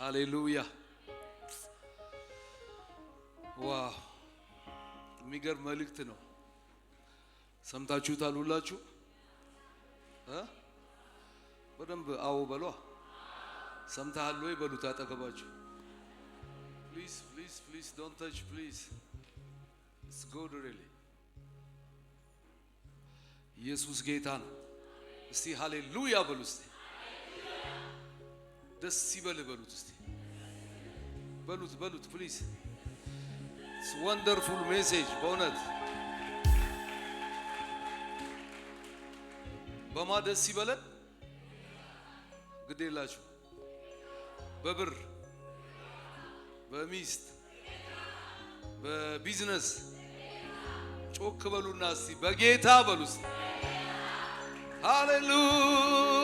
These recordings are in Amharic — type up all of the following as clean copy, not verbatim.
ሃሌሉያ ዋው የሚገርም መልእክት ነው። ሰምታችሁታል ሁላችሁ? በደንብ አዎ በሏ። ሰምተሃል ወይ በሉት አጠገባችሁ። Please don't touch please. It's good really. ኢየሱስ ጌታ ነው። እስቲ ሃሌሉያ በሉ እስቲ። ደስ ይበል በሉት እስቲ። በሉት ፕሊዝ። It's wonderful message በእውነት በማ ደስ ይበለን። ግዴላችሁ በብር በሚስት በቢዝነስ ጮክ በሉና እስቲ በጌታ በሉ እስቲ ሃሌሉያ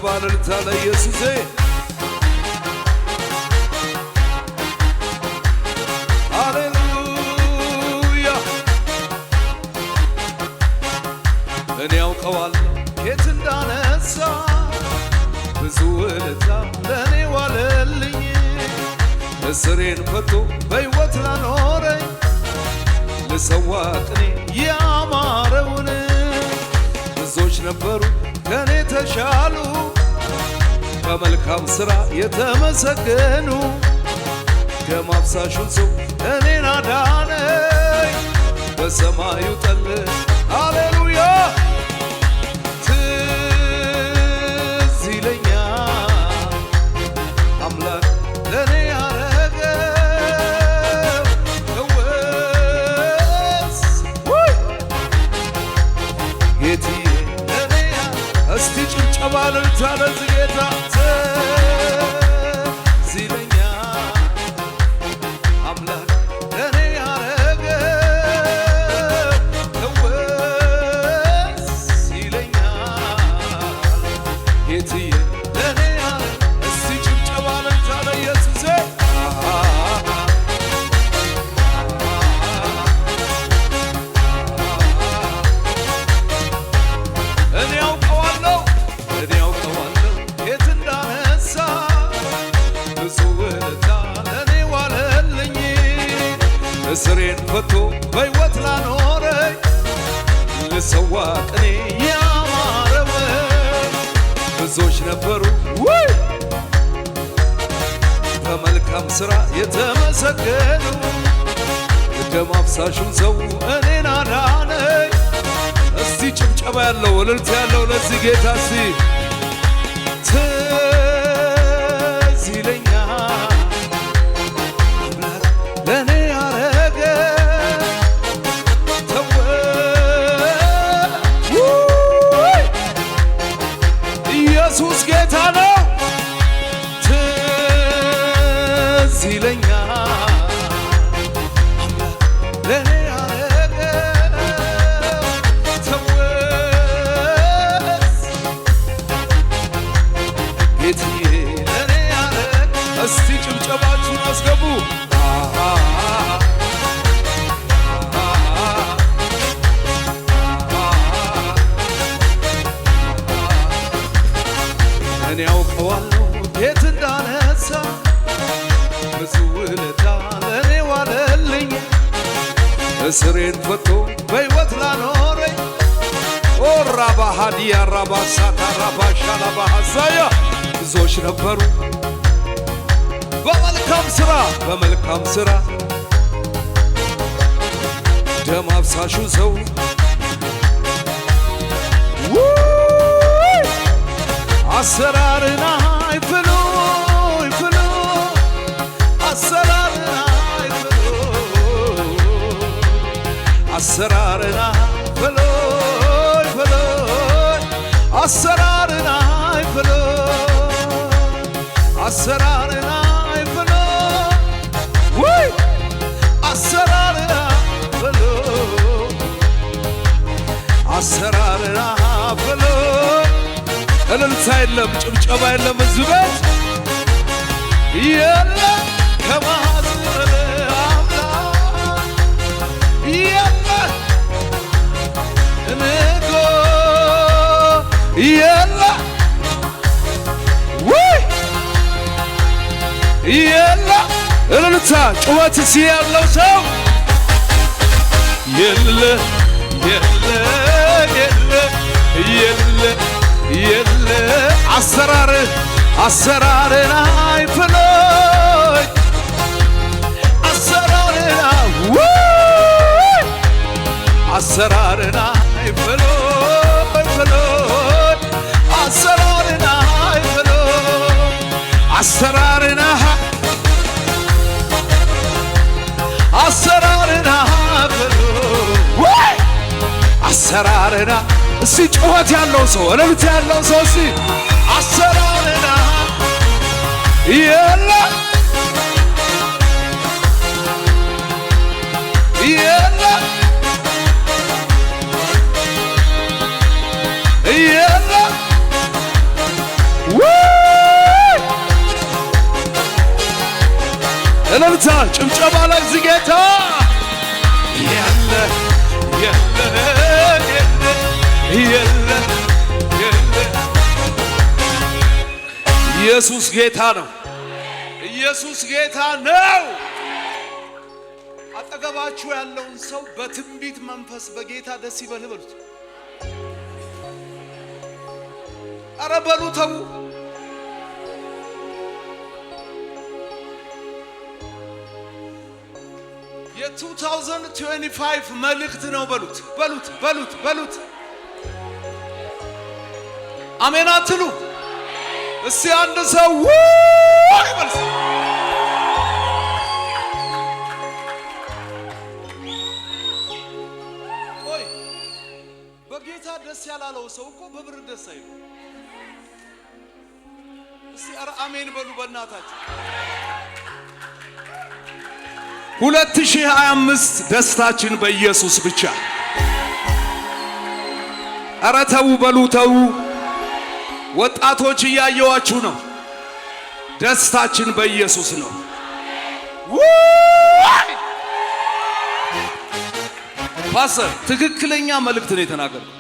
ባለልታ ለኢየሱስ ሃሌሉያ እኔ ያውቀዋለሁ የት እንዳነሳ ብዙ ውለታ ለኔ ዋለልኝ እስሬን ፈቶ በሕይወት ላኖረኝ ልሰዋ ቅኔ ያማረውን ብዙዎች ነበሩ ከኔ ተሻሉ በመልካም ሥራ የተመሰገኑ ደም አፍሳሹን ሰው እኔን አዳነኝ በሰማዩ ጠል ሃሌሉያ ትዝ ይለኛል አምላክ ለኔ ያረገው እወስ ጌታዬ እስቲ ጭብጨባ ለልታ ለዚህ ጌታ ትዝ ይለኛል አምላክ ለኔ ያረገው እወስ ይለኛል ጌታዬ ለኔ እስቲ ጭብጨባ ለልታ ለኢየሱስ እስሬን ፈቶ በሕይወት ላኖረኝ ልሰዋ ቅኔ ያማረው ብዙዎች ነበሩ በመልካም ሥራ የተመሰገኑ ደም አፍሳሹን ሰው እኔን አዳነኝ። እስቲ ጭብጨባ ያለው እልልታ ያለው ለዚህ ጌታ እስቲ ትዝ ይለኛል ለኔ ኢየሱስ ጌታ ነው። ትዝ ይለኛል ለኔ ያረገው እወስ ጌታዬ ለኔ ያረገው እስቲ ጭብጨባችሁን አስገቡ። እኔ ያውቀዋለሁ የት እንዳነሳ ብዙ ውለታ ለኔ ዋለልኝ እስሬን ፈቶ በሕይወት ላኖረኝ ኦራባ ሃዲያ ራባሳ ካራባሻ ላባሃሳያ ብዙዎች ነበሩ በመልካም ሥራ ደም አፍሳሹ ሰው አሰራርና ፍሉ አሰራርና አሰራርና ፍሉ አሰራርና ፍሉ አሰራርና ፍሉ ወይ አሰራርና ፍሉ አሰራርና ፍሉ እልልታ የለም ጭብጨባ የለም እዚህ ቤት የለም ከማዝበል አምላክ የለም ንጎ የለም ወይ የለም እልልታ ጩኸት ያለው ሰው የለም የለም የለም የለም አሰራርን አይፍሎይ አሰራርን አሰራርን አይፍሎይ አሰራርን አይፍሎይ አሰራርን አሰራርን አይፍሎይ አሰራርን እስቲ ጩኸት ያለው ሰው እልልታ ያለው ሰው እስቲ አሰራርና የለም የለም የለም እልልታ ጭብጨባ ላይ እዚህ ጌታ የለም የለም የለም የለም ኢየሱስ ጌታ ነው። ኢየሱስ ጌታ ነው። አጠገባችሁ ያለውን ሰው በትንቢት መንፈስ በጌታ ደስ ይበልህ በሉት። ኧረ በሉ ተው። የ2025 መልእክት ነው በሉት በሉት በሉት በሉት። አሜን አትሉ? እስቲ አንድ ሰው ይበልስ። ቆይ በጌታ ደስ ያላለው ሰው እኮ በብር ደስ አይሉ። እስቲ ኧረ አሜን በሉ በእናታችሁ። 2025 ደስታችን በኢየሱስ ብቻ። ኧረ ተው በሉ ተው። ወጣቶች እያየዋችሁ ነው። ደስታችን በኢየሱስ ነው። ፓስተር ትክክለኛ መልእክት ነው የተናገረው።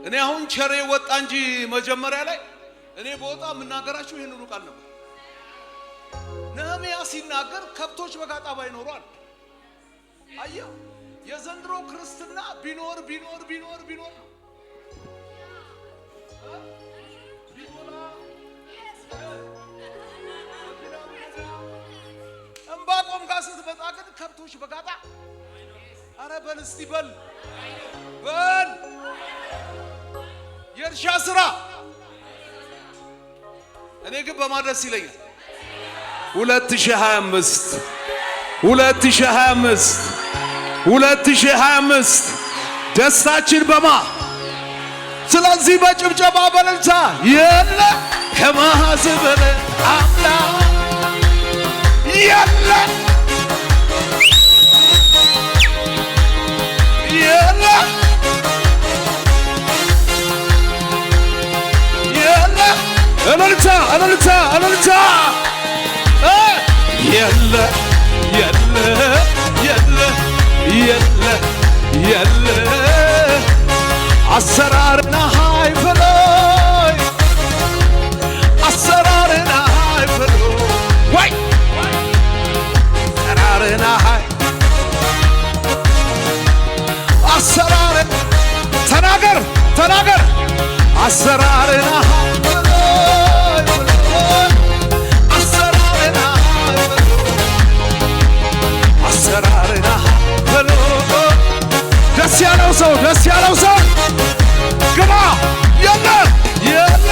እኔ አሁን ቸሬ ወጣ እንጂ መጀመሪያ ላይ እኔ በወጣ የምናገራችሁ ይሄን ሁሉ ቃል ነበር። ነህምያ ሲናገር ከብቶች በጋጣባ ይኖራል። አየሁ የዘንድሮ ክርስትና ቢኖር ቢኖር ቢኖር ቢኖር እምባቆም ጋር ስትመጣ ግን ከብቶች በጋጣ አረ በል እስቲ በል በል የእርሻ ስራ እኔ ግን በማድረስ ይለኛል 2025 ደስታችን በማ ስለዚህ በጭብጨባ በለልታ የለ ከማዝበለ አምላክ የለ የለ የለ እልልታ እልልታ እልልታ የለ የለ የለ የለ የለ አሰራርና ሃይፈሎይ አሰራርና ሃይፈሎይ ወይ አሰራርና ሃይ አሰራር ተናገር ተናገር አሰራርና ሃይፈሎይ አሰራርና ሃይፈሎይ አሰራርና ሃይፈሎይ ደስ ያለው ሰው ግባ የለ የለ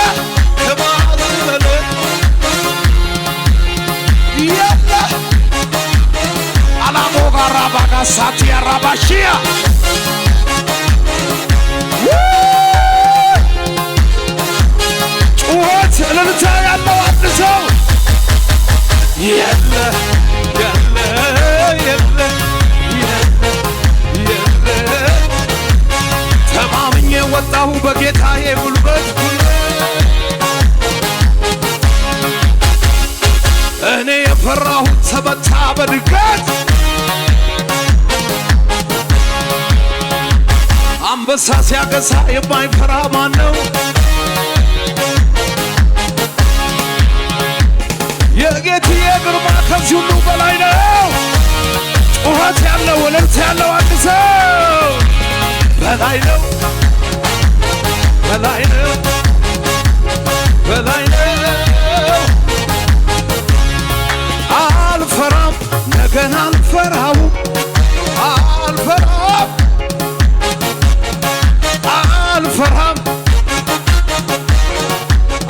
በድገት አንበሳ ሲያገሳ የማይፈራ ማን ነው? የጌትዬ ግርማ ከዚህ ሁሉ በላይ ነው። ጩኸት ያለው እልልታ ያለው አንድ ሰው በላይ ነው፣ በላይ ነው፣ በላይ ነው። አልፈራም ነገን አልፈራው አልፈራም አልፈራም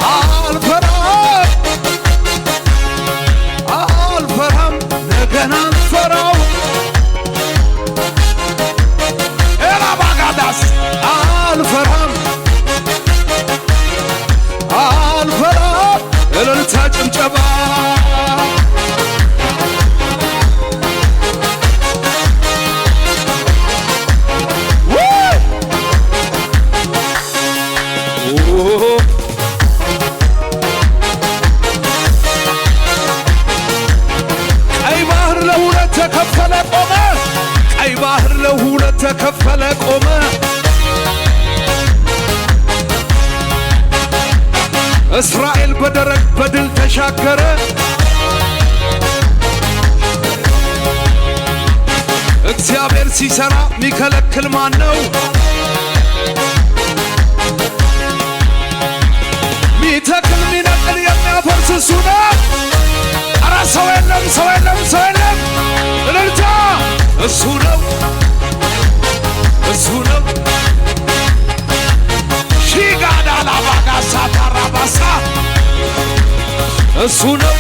አልፈራም አልፈራም ነገን አልፈራው ኤላባጋዳስ አልፈራም አልፈራም እልልታ ጭብጨባ ቀይ ባህር ለሁለት ተከፈለ ቆመ። ቀይ ባህር ለሁለት ተከፈለ ቆመ። እስራኤል በደረቅ በድል ተሻገረ። እግዚአብሔር ሲሰራ ሚከለክል ማን ነው? ሚተክል ሚነቅል የሚያፈርስ እሱ ነው። ኧረ ሰው የለም ሰው የለም ሰው የለም። እልልታ እሱ ነው እሱ ነው። ሺጋዳ ላባጋሳ ታራባሳ እሱ ነው።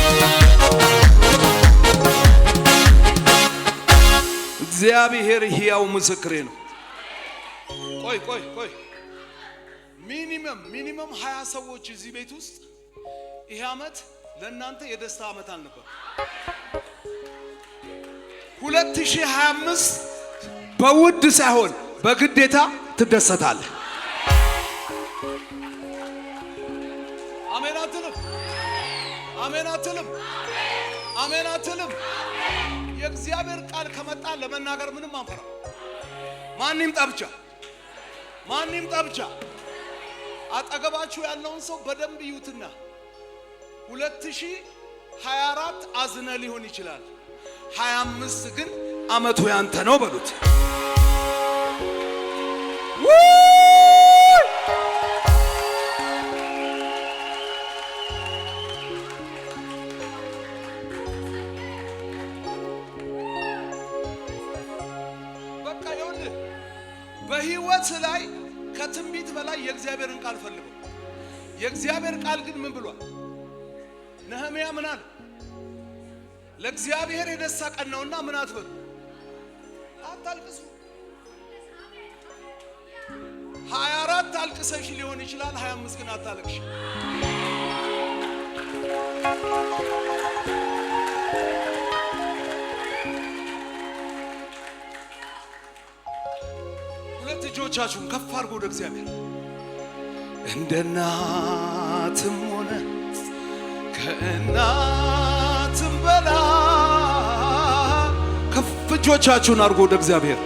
እግዚአብሔር ሕያው ምስክሬ ነው። ቆይ ቆይ ቆይ ሚኒመም 20 ሰዎች እዚህ ቤት ውስጥ ይሄ ዓመት ለእናንተ የደስታ ዓመት አልነበር። 2025 በውድ ሳይሆን በግዴታ ትደሰታለህ። አሜን አትልም? አሜን አትልም? አሜን አትልም? የእግዚአብሔር ቃል ከመጣ ለመናገር ምንም አንፈራ። ማን ይምጣ ብቻ፣ ማን ይምጣ ብቻ። አጠገባችሁ ያለውን ሰው በደንብ ይዩትና 2024 አዝነ ሊሆን ይችላል፣ 25 ግን ዓመቱ ያንተ ነው በሉት። በቃ ይኸውልህ በህይወት ላይ ከትንቢት በላይ የእግዚአብሔርን ቃል ፈልገው። የእግዚአብሔር ቃል ግን ምን ብሏል? ነህምያ ምን አለ? ለእግዚአብሔር የደስታ ቀን ነውና ምን አትበሉ፣ አታልቅሱ። 24 አልቅሰሽ ሊሆን ይችላል፣ 25 ግን አታልቅሽ። ሁለት እጆቻችሁን ከፍ አድርጎ ወደ እግዚአብሔር እንደ እናትም ሆነ ከእናትም በላይ ከፍ እጆቻችሁን አድርጎ ወደ እግዚአብሔር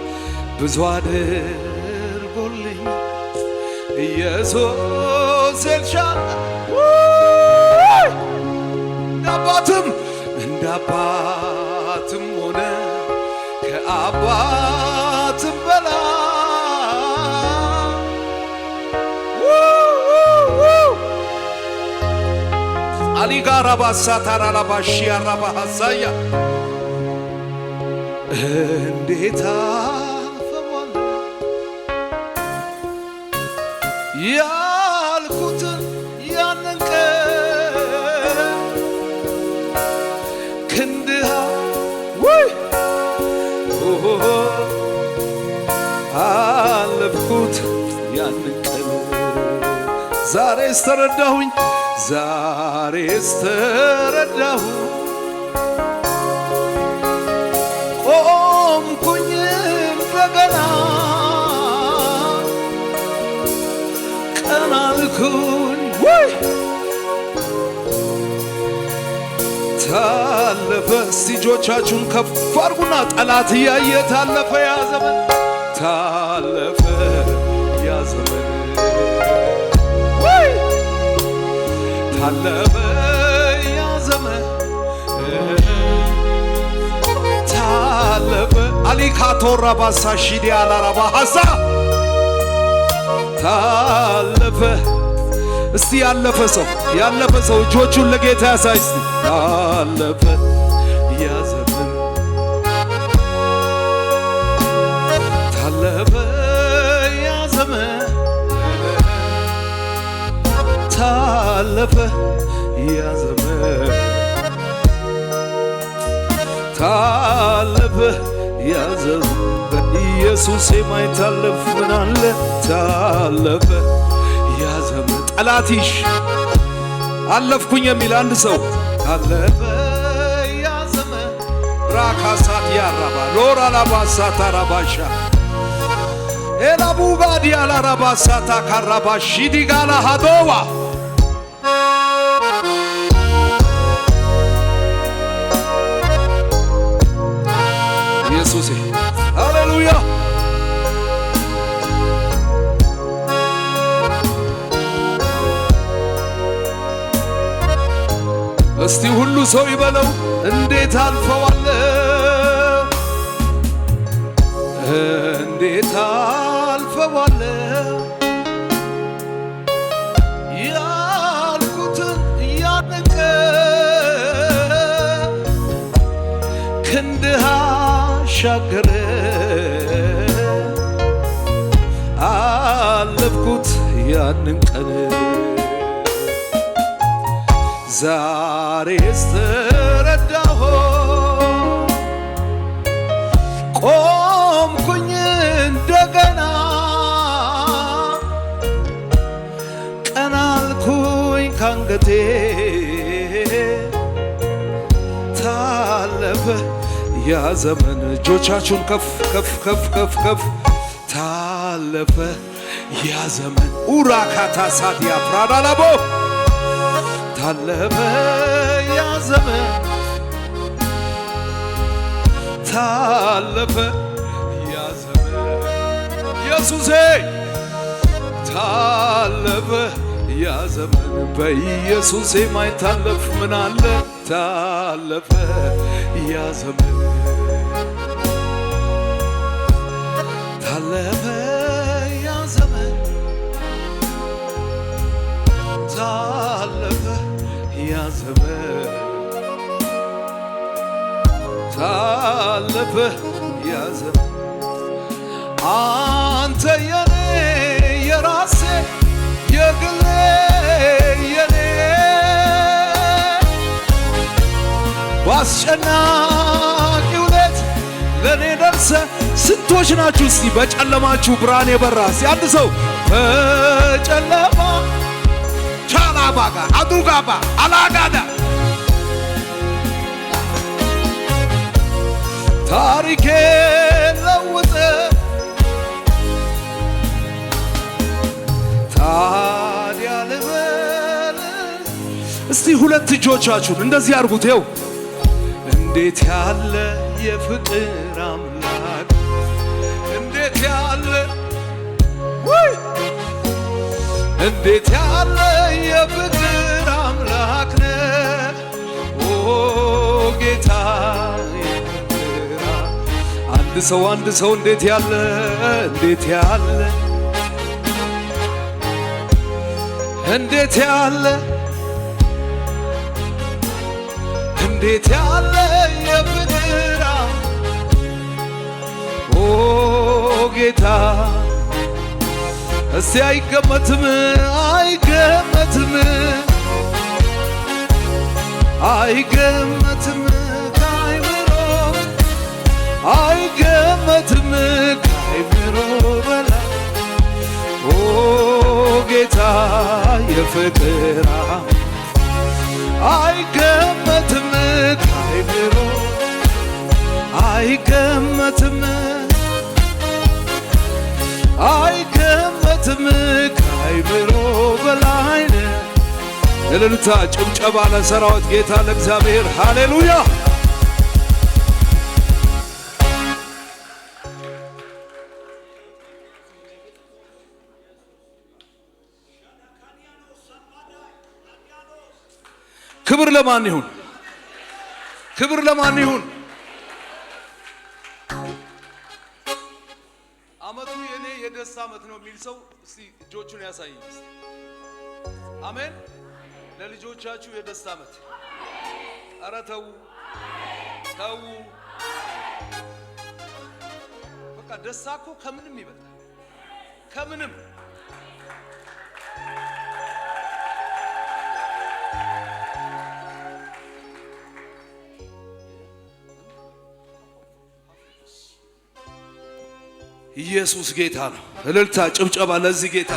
ብዙ አድርጎልኝ ኢየሱስ ኤልሻዳይ እንደ አባትም ሆነ ከአባትም በላይ አሊጋራ ባሳታራላ ባሺያራ ባሐሳያ እንዴት አፈዋል ያልኩትን ያንን ቀን ክንድሃ ወይ አለፍኩት ያንን ቀን ዛሬስ ተረዳሁኝ ዛሬስ ተረዳሁ ቆምኩኝ እንደገና ቀና አልኩኝ ወይ ታላቅ ታለፈ። እስቲ እጆቻችሁን ከፍ አድርጉና ጠላት እያየ ታለፈ ያ ዘመን፣ ታለፈ ያ ዘመን፣ ታለፈ ያ ዘመን፣ ታለፈ አሊካቶራ ባሳ ሺዲ አላራባ ሐሳ ታለፈ። እስቲ ያለፈ ሰው እጆቹን ለጌታ ያሳይ። እስቲ ታለፈ ያ ዘመን፣ ታለፈ ያ ዘመን፣ ታለፈ ያ ዘመን፣ ታለፈ ያ ዘመን። በኢየሱስ የማይታለፍ ምን አለ? ታለፈ ያ ዘመን። ጠላትሽ አለፍኩኝ የሚል አንድ ሰው ታለፈ ያ ዘመን። ራካሳት ያራባ ሎራ ላባሳታ ራባሻ ኤላቡጋዲ ያላራባሳታ ካራባሺ ዲጋላ ሃዶዋ ኢየሱስ ሃሌሉያ። እስቲ ሁሉ ሰው ይበለው እንዴት አልፈዋለሁ፣ እንዴት አልፈዋለሁ ያልኩትን ያነቀ ክንድህ አሻገረ አለፍኩት ያንን ቀን ዛሬስ ተረዳሁ ቆምኩኝ እንደገና ቀና አልኩኝ ካንገቴ ታለፈ ያ ዘመን። እጆቻችሁን ከፍ ከፍ ከፍ ከፍ ከፍ ታለፈ ያ ዘመን። ኡራካታ ሳዲያ ፕራዳላቦ ታለፈ ያ ዘመን፣ ታለፈ ያ ዘመን። ኢየሱሴ ታለፈ ያ ዘመን። በኢየሱሴ ማይታለፍ ምን አለ? ታለፈ ያ ዘመን፣ ታለፈ ያ ዘመን፣ ታለፈ ያ ዘመን፣ ታለፈ ያ ዘመን። አንተ የኔ የራሴ የግሌ የኔ በአስጨናቂው ሌት ለእኔ ደርሰ። ስንቶች ናችሁ እስቲ በጨለማችሁ ብርሃን የበራ? እስቲ አንድ ሰው በጨለማ ቻላባጋ አዱጋባ አላጋዳ ታሪኬ ለውጥ ታዲያ ልበል። እስቲ ሁለት እጆቻችሁን እንደዚህ አድርጉት። ይኸው እንዴት ያለ የፍቅር አምላክ፣ እንዴት ያለ እንዴት ያለ የፍቅር አምላክ ነህ ኦ ጌታ። አንድ ሰው እንዴት ያለ እንዴት ያለ እንዴት ያለ እንዴት ያለ የፍቅር ኦ ጌታ። እስቲ አይገመትም አይገመትም አይገመትም ካይምሮ አይገመትም ካይምሮ በላይ ኦ ጌታ የፍቅር አይገመትም ካይምሮ አይገመትም አይገመትም ካይምሮ በላይ ነህ። እልልታ ጭብጨባ ለሠራዊት ጌታ ለእግዚአብሔር ሃሌሉያ። ክብር ለማን ይሁን? ክብር ለማን ይሁን? አመቱ የኔ የደስታ አመት ነው የሚል ሰው እስቲ እጆቹን ያሳየኝ። አሜን። ለልጆቻችሁ የደስታ አመት። ኧረ ተው ተው። በቃ ደስታ እኮ ከምንም ይበልጣል። ከምንም ኢየሱስ ጌታ ነው። እልልታ ጭብጨባ ለዚህ ጌታ።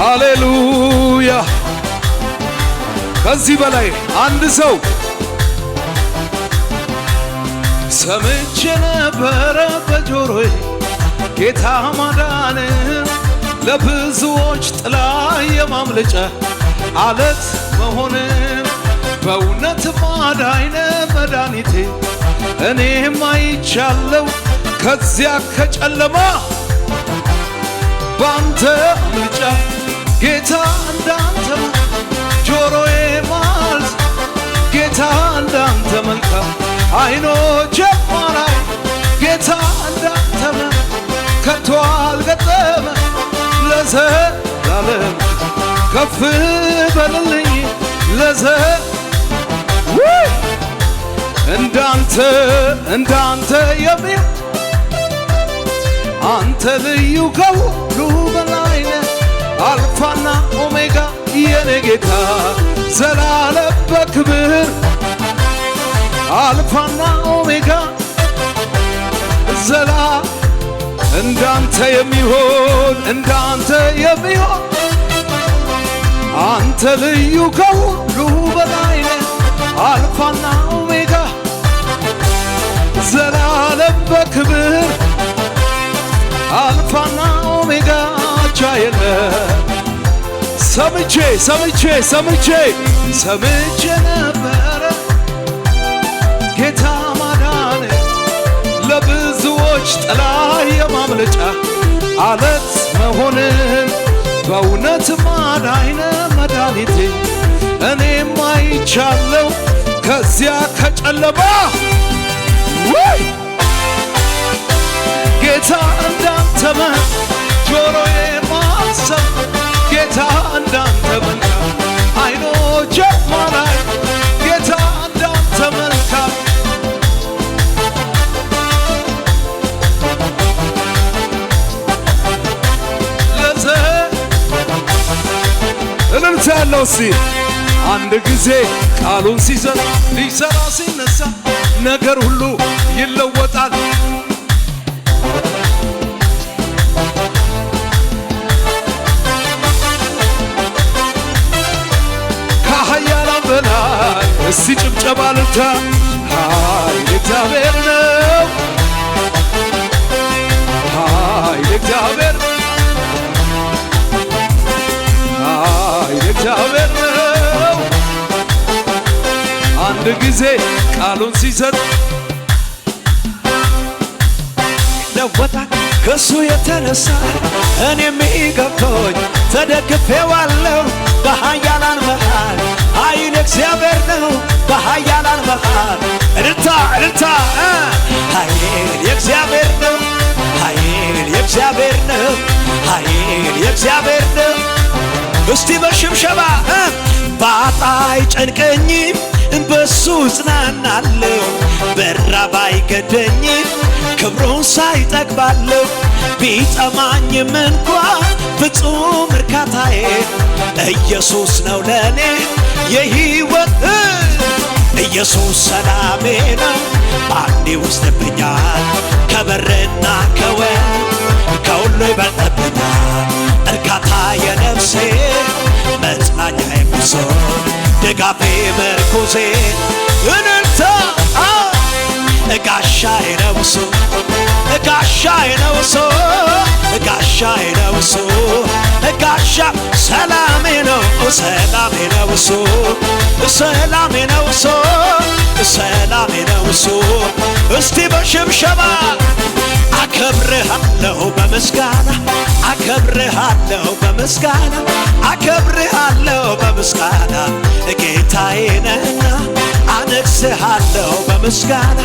ሃሌሉያ። ከዚህ በላይ አንድ ሰው ሰምቼ ነበረ በጆሮዬ ጌታ ማዳን ለብዙዎች ጥላ የማምለጫ አለት መሆን በእውነት ማዳይነ መድኃኒቴ እኔም አይቻለው ከዚያ ከጨለማ ባንተ ምልጫ ጌታ እንዳንተ ጆሮዬ ማልስ ጌታ እንዳንተ መልካም አይኖቼ ማላይ ጌታ እንዳንተ ከቶ አልገጠመ ለዘላለም ከፍ በልልኝ እንዳንተ የሚል አንተ ልዩ ከሁሉ በላይ ነህ አልፋና ኦሜጋ የኔ ጌታ ዘላለም በክብር አልፋና ኦሜጋ ዘላ እንዳንተ የሚሆን አንተ ልዩ ከሁሉ በላይ ነህ አልፋና ኦሜጋ ዘላለም በክብር አልፋና ኦሜጋ ቻየለ ሰምቼ ነበረ ጌታ ማዳን ለብዙዎች ጥላ የማምለጫ አለት መሆንን በእውነት ማዳይነ መድኃኒቴ እኔም አይቻለው ከዚያ ከጨለማ ጌታ እንዳንተ ጆሮዬ ማሰብ ጌታ እንዳንተ መልካም አይኖቼ ማላይ ጌታ እንዳንተ መልካም እልልታ ያለው አንድ ጊዜ ቃሉን ሲሰጥ ሊሰራ ሲነሳ ነገር ሁሉ ይለወጣል። ከኃያላን በላይ እስቲ ጭብጨባ ልልታ ኃይል እግዚአብሔር ነው። ኃይል እግዚአብሔር እግዚአብሔር ነው። አንድ ጊዜ ቃሉን ሲሰጥ ይለወጣል። ከሱ የተነሳ እኔም ገብቶኝ ተደግፌዋለሁ። በኃያላን መሃል ኃይል እግዚአብሔር ነው። በኃያላን መሃል እልልታ ኃይል የእግዚአብሔር ነው። ኃይል የእግዚአብሔር ነው። ኃይል የእግዚአብሔር ነው። እስቲ በሽብሸባ ባጣ አይጨንቀኝም በሱ እጽናናለሁ። በራብ አይገደኝም ክብሩን ሳይጠግባለሁ። ቢጠማኝም እንኳ ፍጹም እርካታዬ ኢየሱስ ነው ለኔ የሕይወት ኢየሱስ ሰላሜ ነው። አንዴ ወስደብኛል ከበርና ከወርቅ ከሁሉ ይበልጥብኛል። እርካታ የነፍሴ መጽናኛ የጉዞ ድጋፌ መርኩዜ እልልታ ጋሻዬ ነው እሱ ጋሻዬ ነው እሱ ጋሻዬ ነው እሱ ሰላሜ ነው ሰላሜ ነው እሱ ሰላሜ ነው እሱ ሰላሜ ነው እሱ እስቲ በሽብሸባ አከብርሃለሁ በምስጋና አከብርሃለሁ በምስጋና አከብርሃለሁ በምስጋና ጌታዬ ነህና አነግስሃለሁ በምስጋና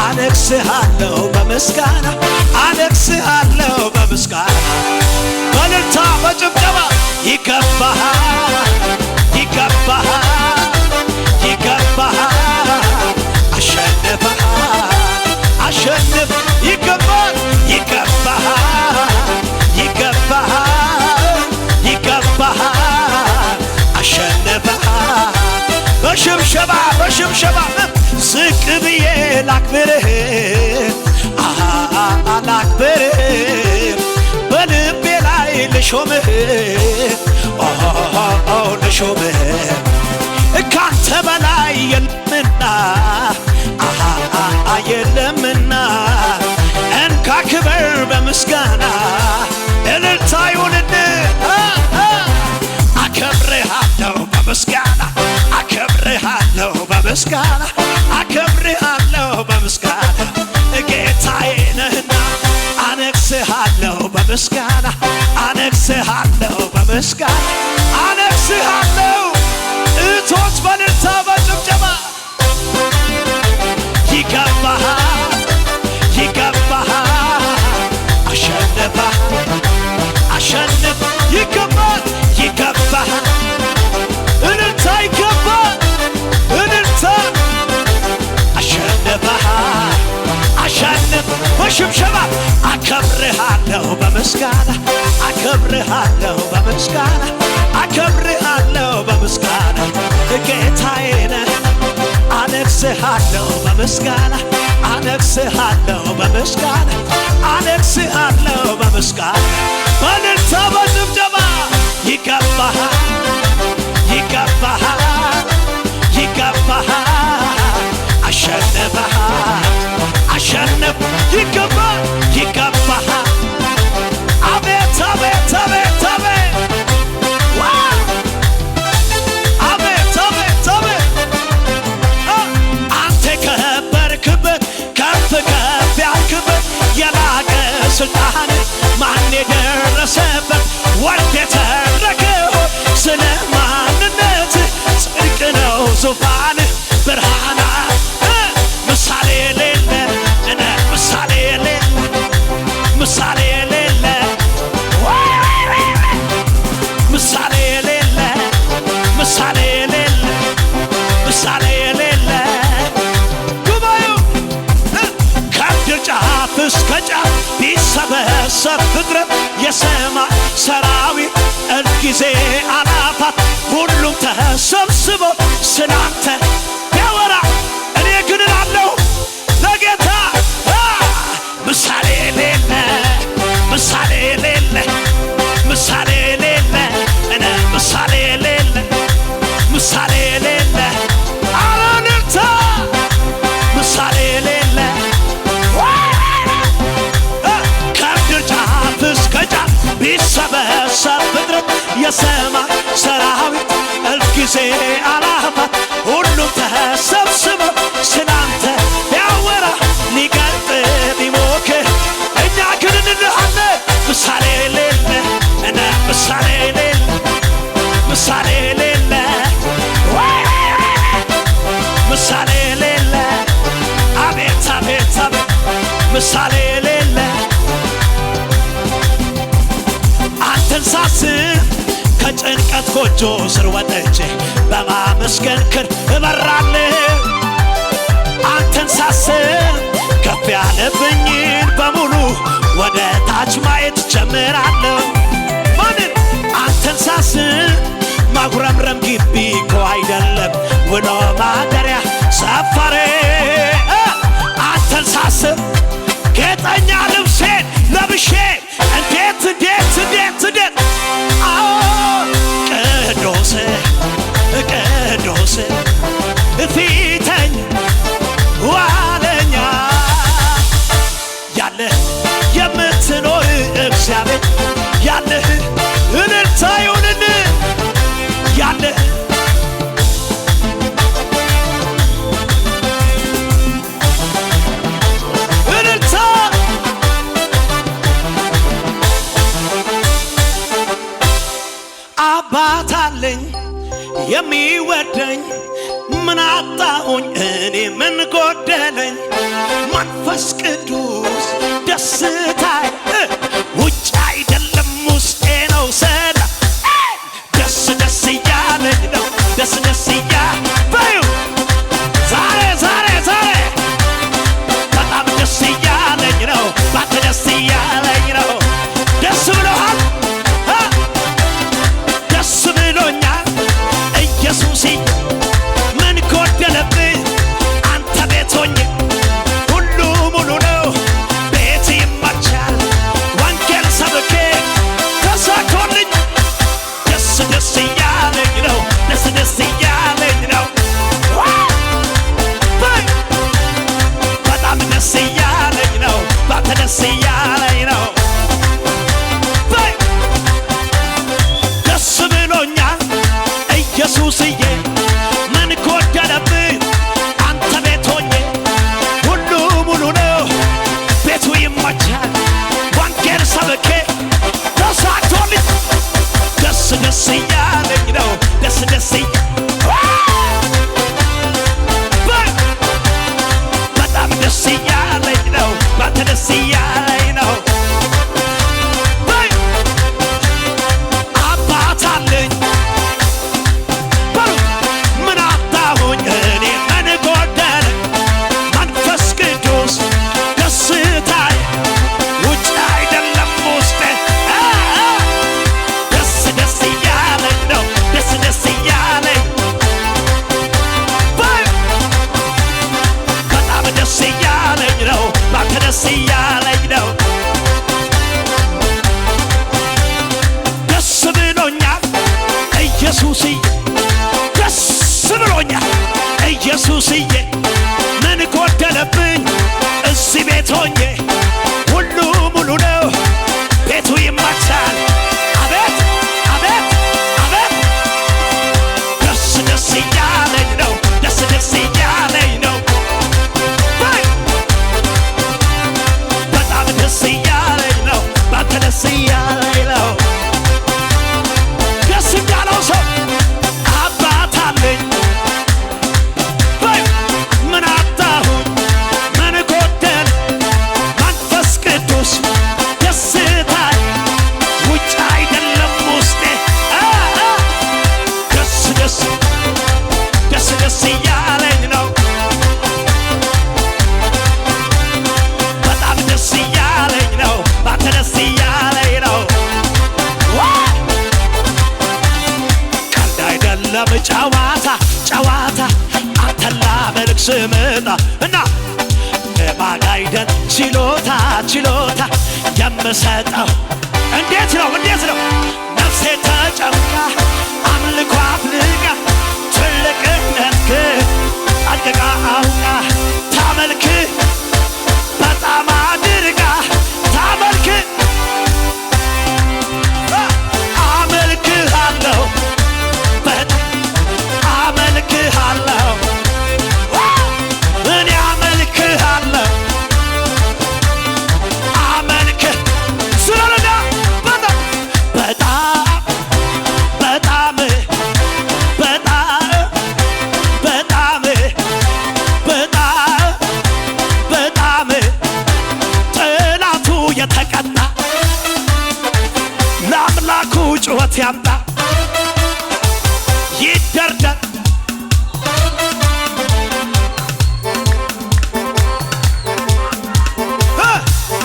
አነግስሃለሁ በምስጋና አነግስሃለሁ በምስጋና በእልልታ በጭብጨባ ይገባሃል ይገባሃል ይገባሃል አሸንፈሃል አሸንፍ ይገባል ይገባሃል ይገባሃል ይገባሃል አሸንፈሃል በሽብሸባ በሽብሸባ ዝቅ ብዬ ላክብርህ ላክብርህ በልቤ ላይ ልሾምህ ልሾምህ ካንተ በላይ የለምና የለምና እንካ ክበር በምስጋና እልልታ ይሁንልህ አከብርሃለሁ በምስጋና አከብርሃለሁ በምስጋና አከብርሃለሁ በምስጋና ጌታዬ ነህና አነግስሃለሁ በምስጋና አነግስሃለሁ በምስጋና አነግስሃለሁ እቶች በእልልታ በጭብጨባ ይገባሃል ይገባሃል አሸንፈሃል አሸንፍ ይገባል ይገባሃል እልልታ ይገባል እልልታ አሸንፈሃል አሸንፍ በሽብሸባ አከብርሃለሁ በምስጋና አከብርሃለሁ በምስጋና አከብርሃለሁ በምስጋና ጌታዬ ነህ አነግስሃለሁ በምስጋና አነግስሃለሁ በምስጋና አነግስሃለሁ በምስጋና በእልልታ በጭብጨባ ይገባሃል ይገባሃል ይገባሃል አሸንፈሃል አሸንፍ ይገባል ይገባሃል አቤት አቤት አቤት አቤት አቤት አቤት አቤት አንተ ከበርክበት ከፍ ከፍ ያልክበት የላቀ ስልጣን ማን የደረሰበት ወርድ የተረከው ስለ ማንነት ጽድቅ ነው ዙፋን ብርሃና ምሳሌ የሌለ እነ ምሳሌ የሌለ ምሳሌ የሌለ ምሳሌ የሌለ ምሳሌ የሌለ ምሳሌ የሌለ ጉባኤው ከምድር ጫፍ እስከ ጫፍ ቢሰበሰብ ፍጥረት የሰማይ ሰራዊት እልፍ ጊዜ አላፋት ሁሉም ተሰብስቦ ስላንተ ቢያወራ እኔ ግን እላለሁ ለጌታ ምሳሌ የሌለ ምሳሌ የሌለ ምሳሌ የሌለ እኔ ምሳሌ የሌለ ምሳሌ የሌለ አለንታ ምሳሌ የሌለ ከምድር ጫፍ እስከ ጫፍ ቢሰበሰብ ፍጥረት የሰማይ ሰራዊት እልፍ ጊዜ አላፋት ሁሉም ተሰብስበው ስላንተ ቢያወራ ሊገልጥ ቢሞክር እኛ ግን እንልሃለን ምሳሌ የሌለ እነ ምሳሌ የሌለ ምሳሌ የሌለ ምሳሌ የሌለ አቤት አቤት አቤት ምሳሌ የሌለ አንተን ሳስብ ከጭንቀት ጎጆ ስር ወጥቼ በማመስገን ክር እበራለሁ አንተን ሳስብ ከፍ ያለብኝን በሙሉ ወደ ታች ማየት ጀምራለሁ ማንን አንተን ሳስብ ማጉረምረም ግቢ እኮ አይደለም ውሎ ማደሪያ ሰፈሬ አንተን ሳስብ ጌጠኛ ልብሴን ለብሼ እንዴት እንዴት እንዴት እንዴት ቅዱስ ቅዱስ ፊተኛ ዋለኛ ያለህ የምትኖር እግዚአብሔር ያለህ እልልታ አለኝ የሚወደኝ ምን አጣሁኝ እኔ ምን ጎደለኝ መንፈስ ቅዱስ ደስታዬ ውጭ አይደለም ውስጤ ነው ሰላም ደስ ደስ እያለኝ ነው ደስ ደስ እያለኝ ዛሬ ዛሬ ዛሬ በጣም ደስ እያለኝ ነው ባንተ ደስ እያለኝ ነው ደስ ብሎሃል ደስ ብሎኛል ኢየሱስዬ ምን ጎደለብህ አንተ ቤት ሆኜ ሁሉ ሙሉ ነው ቤት ይመቻል ወንጌል ሰብኬ ተሳክቶልኝ ደስ ደስ እያለኝ ነው ደስ ደስ እያለኝ ነው በጣም ደስ እያለኝ ነው ባንተ ደስ እያለኝ ነው ደስ ብሎኛል ኢየሱስዬ ምን ጎደለብህ አንተ ቤት ሆኜ ሁሉ ሙሉ ነው ቤቱ ይመቻል ወንጌል ሰብኬ ተሳክቶልኝ ደስ ደስ እያለኝ ነው ደስ ደስ በጣም ደስ እያለኝ ነው ባንተ ደስ እያለኝ ነው አባት አለኝ ምን አጣሁኝ እኔ ምን ጎደለኝ መንፈስ ቅዱስ ደስታዬ ውጭ አይደለም ውስጤ ደስ ደስ እያለኝ ነው ደስ ደስ እያለኝ በጣም ደስ እያለኝ ነው ባንተ ደስ እያለኝ ነው ደስ ብሎኛል ኢየሱስዬ ደስ ብሎኛል ኢየሱስዬ ምን ጎደለብኝ እዚህ ቤት ሆኜ ሁሉ ሙሉ ነው ቤቱ ይመቻል አቤት አቤት አቤት ደስ ደስ እያለኝ ነው ደስ ደስ እያለኝ ነው በጣም ደስ እያለኝ ነው ባንተ ደስ እያለኝ ነው ደስ እንዳለው ሰው አባት አለኝ ምን አጣሁኝ ምን ጎደል መንፈስ ቅዱስ ደስታዬ ውጭ አይደለም ውስጤ ደስ ደስ ደስ ደስ እያለኝ ነው በጣም ደስ እያለኝ ነው ባንተ ደስ እያለኝ ነው ቀልድ አይደለም ጨዋታ ጨዋታ አንተን ላመልክ ስመጣ እና ለማን አይደል ችሎታ ችሎታ የምሰጠው እንዴት ነው ነፍሴ ተጨምቃ አምልኮ አፍልቃ ትልቅነትህ ጠንቅቃ አውቃ ታመልክ በጣም አድርጋ ታመልክ አመልክሃለሁ በጣም አመልክሃለሁ እኔ አመልክሃለሁ አመልክህ ስለለዳ በጣም በጣም በጣም በጣም በጣም በጣም ጠላቱ የተቀጣ ለአምላኩ ጩኸት ያምጣ ይደርደር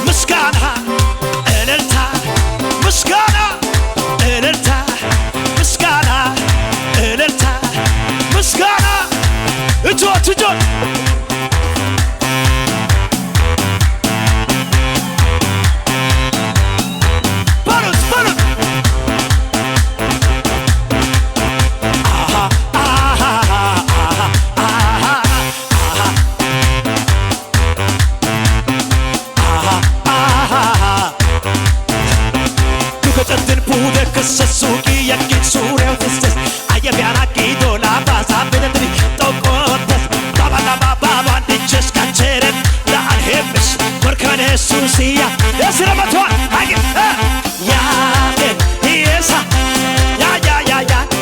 ምስጋና እልልታ ምስጋና እልልታ ምስጋና እልልታ ምስጋና እጆት እጆት በሉት በሉት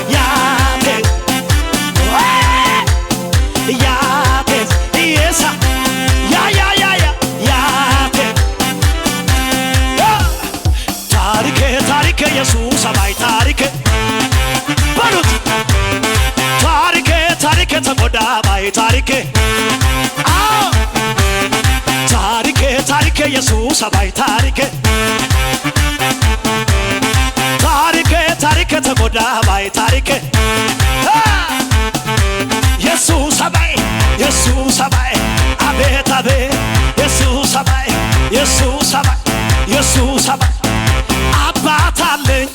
ያ ታሪክ ኢየሱስ ሰማይ ታሪክ በሉት ታሪክ ታሪክ ተጎዳ ባይ ታሪክ አዎ ታሪክ ታሪክ ኢየሱስ ሰማይ ታሪክ ታሪክ ታሪክ ተጎዳ ባይ ታሪክ ኢየሱስ ሰማይ ኢየሱስ ሰማይ አቤት አቤት ኢየሱስ ሰማይ ኢየሱስ ሰማይ ኢየሱስ ሰማይ አባት አለኝ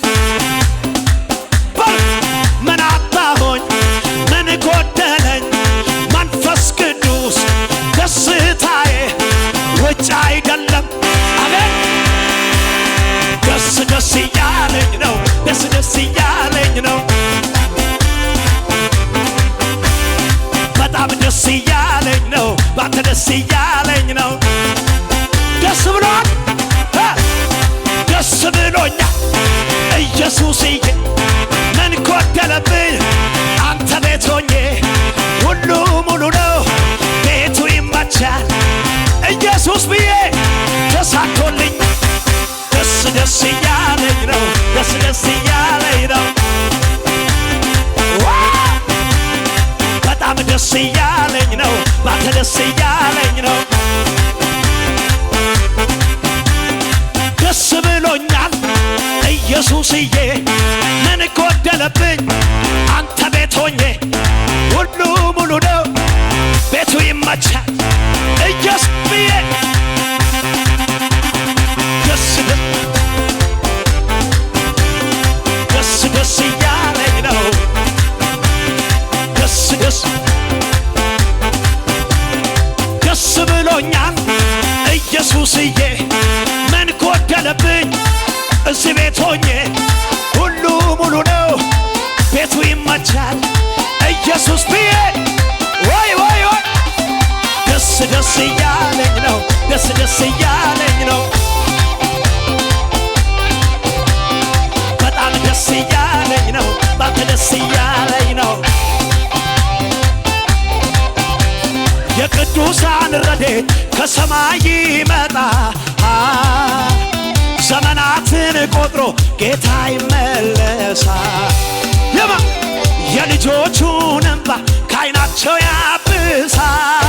ምን አጣሁኝ ምን ጎደለኝ መንፈስ ቅዱስ ደስታዬ ውጭ አይደለም አሜን ደስ ደስ እያለኝ ነው ደስ ደስ እያለኝ ነው በጣም ደስ እያለኝ ነው ባንተ ደስ እያለኝ ነው ደስ ብሎኝ ደስ ብሎኛል ኢየሱስዬ ምን ጎደለብኝ አንተ ቤት ሆኜ ሁሉ ሙሉ ነው ቤቱ ይመቻል ኢየሱስ ብዬ ተሳክቶልኝ ደስ ደስ እያለኝ ነው ደስ ደስ እያለኝ ነው በጣም ደስ እያለኝ ነው ባንተ ደስ እያለኝ ነው ደስ ብሎኛል ኢየሱስዬ ምን ጎደለብኝ አንተ ቤት ሆኜ ሁሉ ሙሉ ነው ቤቱ ይመቻል ኢየሱስ ብዬ ደስ ደስ ደስ እያለኝ ነው ደስ ደስ ደስ ብሎኛል ኢየሱስዬ ምን ጎደለብኝ እዚህ ቤት ሆኜ ሁሉ ሙሉ ነው ቤቱ ይመቻል ኢየሱስ ብዬ ወይ ወይ ወይ ደስ ደስ እያለኝ ነው ደስ ደስ እያለኝ ነው በጣም ደስ እያለኝ ነው ባንተ ደስ እያለኝ ነው የቅዱሳን ረድኤት ከሰማይ ይመጣ ዘመናትን ቆጥሮ ጌታ ይመለሳል የልጆቹን እንባ ከዓይናቸው ያብሳል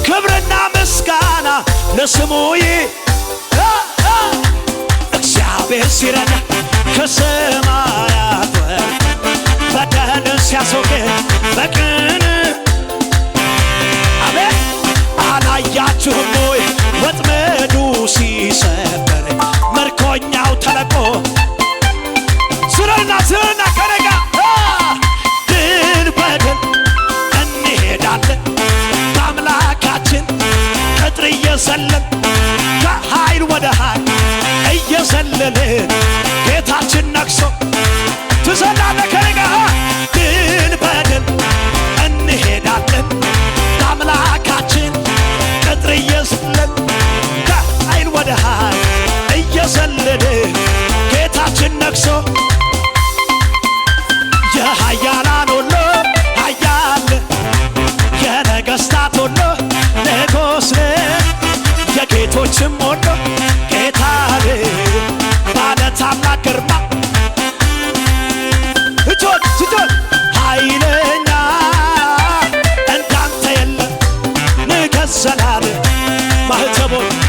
ክብርና ምስጋና ለስሙ እግዚአብሔር ሲረዳ ከሰማያት በደልን ሲያስወግድ በቅን አሜን አላያችሁም ወይ ወጥመዱ ሲሰበር መርኮኛው ተለቆ ስረና ከነጋ ድል በድል እንሄዳለን በአምላካችን ቅጥር እየዘለን ከኃይል ወደ ኃይል እየዘለልን ጌታችን ነግሶ ትዘላለ ከነጋ ድል በድል እንሄዳለን በአምላካችን ቅጥር እየዘለን ከኃይል ወደ ኃይል እየዘለልን ጌታችን ነግሶ የኃያላን ሁሉ ኃያል የነገሥታት ሁሉ ንጉሥ የጌቶችም ሁሉ ጌታ ባለ ታላቅ ግርማ እጆች ኃይለኛ እንዳንተ የለም ንገሥ ዘላለም ማኅተቦች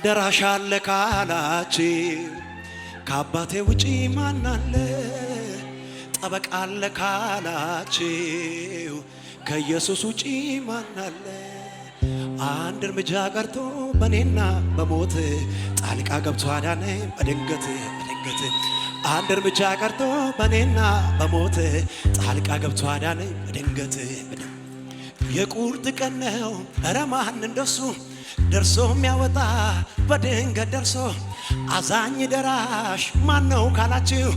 ደራሽ አለ ካላችሁ ከአባቴ ውጪ ማን አለ? ጠበቃ አለ ካላችሁ ከኢየሱስ ውጪ ማን አለ? አንድ እርምጃ ቀርቶ በኔና በሞት ጣልቃ ገብቶ አዳነኝ በድንገት በድንገት አንድ እርምጃ ቀርቶ በኔና በሞት ጣልቃ ገብቶ አዳነኝ በድንገት የቁርጥ ቀን ነው ኧረ ማን እንደሱ ደርሶ የሚያወጣ በድንገት ደርሶ አዛኝ ደራሽ ማን ነው ካላችሁ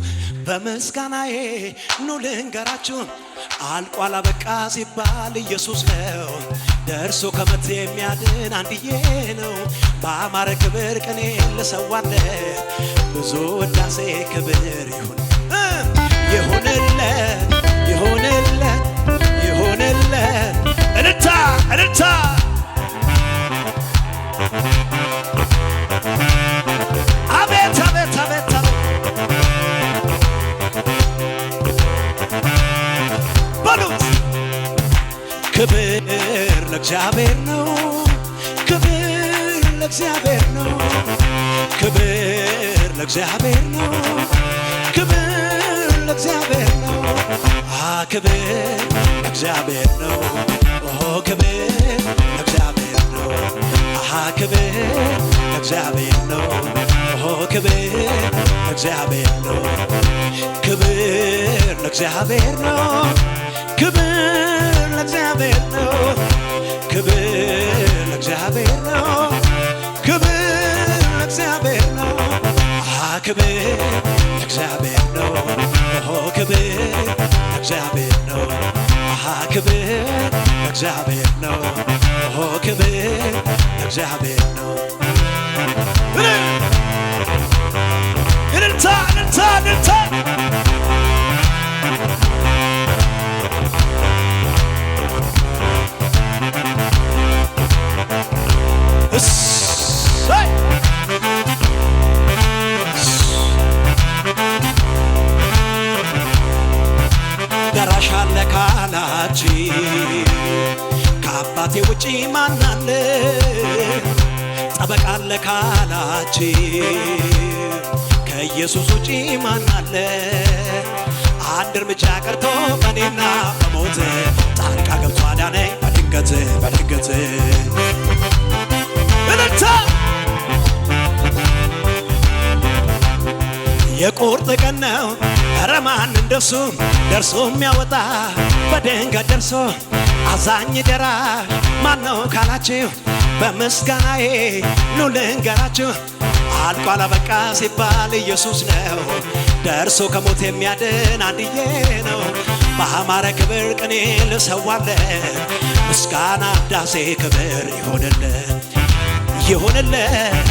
በምስጋናዬ ኑ ልንገራችሁ አልቋል አበቃ ሲባል ኢየሱስ ነው ደርሶ ከሞት የሚያድን አንድዬ ነው በአማረ ክብር ቅኔ ልሰዋለት ብዙ ውዳሴ ክብር ይሁን ይሁንለት ይሁንለት ይሁንለት እልልታ እልልታ አቤት አቤት አቤት አቤት በሉት ክብር ለእግዚአብሔር ነው ክብር ለእግዚአብሔር ነው ክብር ለእግዚአብሔር ነው ክብር ለእግዚአብሔር ነው ክብር ለእግዚአብሔር ነው ክብር ለእግዚአብሔር ነው ክብር ለእግዚአብሔር ነው ክብር ለእግዚአብሔር ነው ክብር ለእግዚአብሔር ነው ክብር ለእግዚአብሔር ነው ክብር ለእግዚአብሔር ነው ክብር ለእግዚአብሔር ነው ክብር ለእግዚአብሔር ነው ክብር ለእግዚአብሔር ነው ክብር ለእግዚአብሔር ነው ክብር ለእግዚአብሔር ነው እልልታ እልልታ እልልታ እሰይ ደራሽ አለ ካላችሁ ከአባቴ ውጪ ማን አለ ጠበቃ አለ ካላችሁ ከኢየሱስ ውጪ ማን አለ አንድ እርምጃ ቀርቶ በኔና በሞት ጣልቃ ገብቶ አዳነኝ በድንገት በድንገት እልልታ የቁርጥ ቀን ነው ኧረ ማን እንደሱ ደርሶ የሚያወጣ በድንገት ደርሶ አዛኝ ደራሽ ማን ነው ካላችሁ በምስጋናዬ ኑ ልንገራችሁ አልቋል አበቃ ሲባል ኢየሱስ ነው ደርሶ ከሞት የሚያድን አንድዬ ነው በአማረ ክብር ቅኔ ልሰዋለት ምስጋና ዳሴ ክብር ይሆንለት ይሆንለት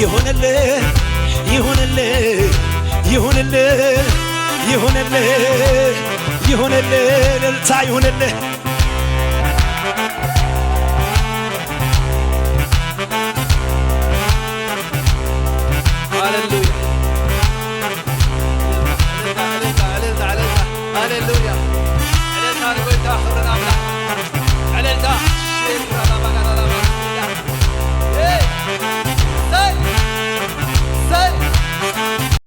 ይሆንለት ይሆንለት ይሁንልህ ይሁንልህ ይሁንልህ እልልታ ይሁንልህ ሃሌሉያ ሃሌሉያ ሃሌሉያ እልልታ ለጌታ ክብርን አምላክ